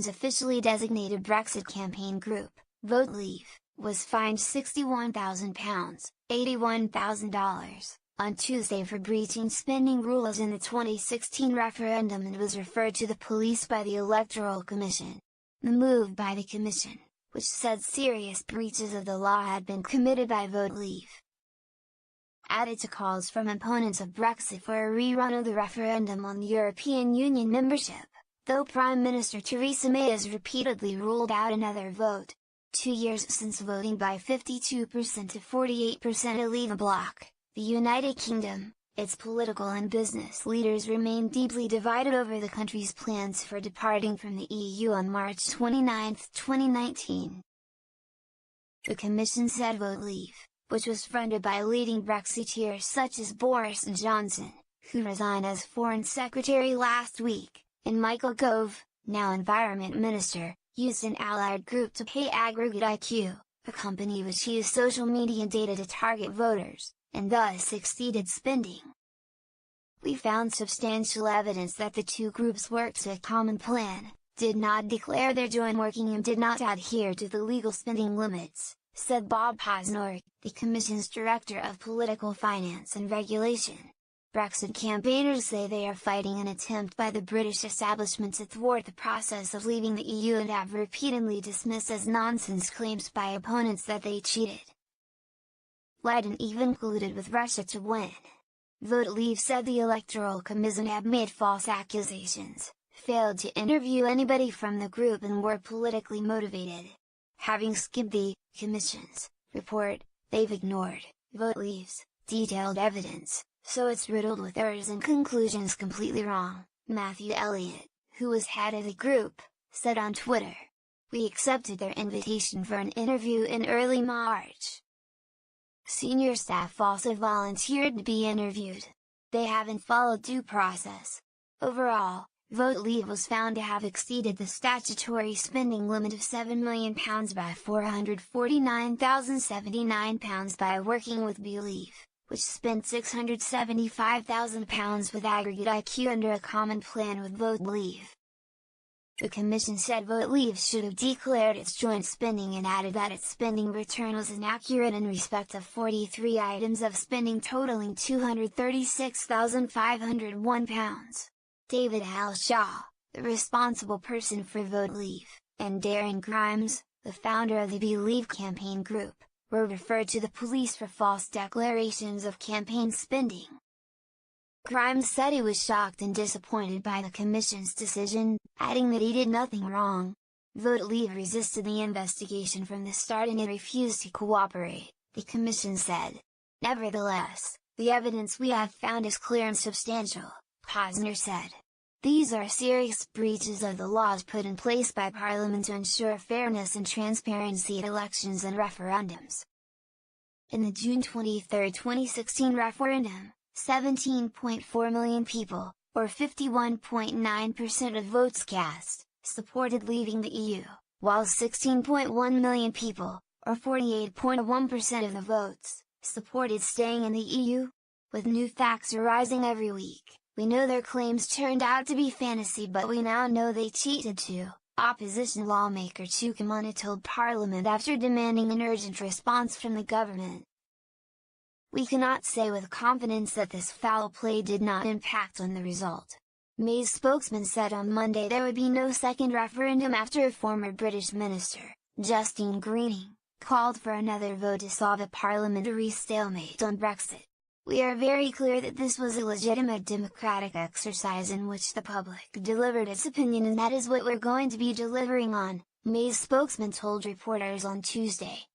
Commission's officially designated Brexit campaign group, Vote Leave, was fined £61,000, $81,000, on Tuesday for breaching spending rules in the 2016 referendum and was referred to the police by the Electoral Commission. The move by the Commission, which said serious breaches of the law had been committed by Vote Leave, added to calls from opponents of Brexit for a rerun of the referendum on European Union membership, though Prime Minister Theresa May has repeatedly ruled out another vote. 2 years since voting by 52% to 48% to leave a bloc, the United Kingdom, its political and business leaders remain deeply divided over the country's plans for departing from the EU on March 29, 2019. The Commission said Vote Leave, which was fronted by leading Brexiteers such as Boris Johnson, who resigned as Foreign Secretary last week, and Michael Gove, now Environment Minister, used an allied group to pay Aggregate IQ, a company which used social media data to target voters, and thus exceeded spending. We found substantial evidence that the two groups worked to a common plan, did not declare their joint working and did not adhere to the legal spending limits, said Bob Posnor, the Commission's Director of Political Finance and Regulation. Brexit campaigners say they are fighting an attempt by the British establishment to thwart the process of leaving the EU and have repeatedly dismissed as nonsense claims by opponents that they cheated, lied and even colluded with Russia to win. Vote Leave said the Electoral Commission had made false accusations, failed to interview anybody from the group and were politically motivated. Having skimmed the Commission's report, they've ignored Vote Leave's detailed evidence, so it's riddled with errors and conclusions completely wrong, Matthew Elliott, who was head of the group, said on Twitter. We accepted their invitation for an interview in early March. Senior staff also volunteered to be interviewed. They haven't followed due process. Overall, Vote Leave was found to have exceeded the statutory spending limit of £7 million by £449,079 by working with Believe, which spent £675,000 with Aggregate IQ under a common plan with Vote Leave. The Commission said Vote Leave should have declared its joint spending and added that its spending return was inaccurate in respect of 43 items of spending totaling £236,501. David Halshaw, the responsible person for Vote Leave, and Darren Grimes, the founder of the Believe campaign group, were referred to the police for false declarations of campaign spending. Grimes said he was shocked and disappointed by the Commission's decision, adding that he did nothing wrong. Vote Leave resisted the investigation from the start and it refused to cooperate, the Commission said. Nevertheless, the evidence we have found is clear and substantial, Posner said. These are serious breaches of the laws put in place by Parliament to ensure fairness and transparency at elections and referendums. In the June 23, 2016 referendum, 17.4 million people, or 51.9% of votes cast, supported leaving the EU, while 16.1 million people, or 48.1% of the votes, supported staying in the EU. With new facts arising every week, we know their claims turned out to be fantasy, but we now know they cheated too, opposition lawmaker Chukwumana told Parliament after demanding an urgent response from the government. We cannot say with confidence that this foul play did not impact on the result. May's spokesman said on Monday there would be no second referendum after a former British minister, Justine Greening, called for another vote to solve a parliamentary stalemate on Brexit. We are very clear that this was a legitimate democratic exercise in which the public delivered its opinion, and that is what we're going to be delivering on, May's spokesman told reporters on Tuesday.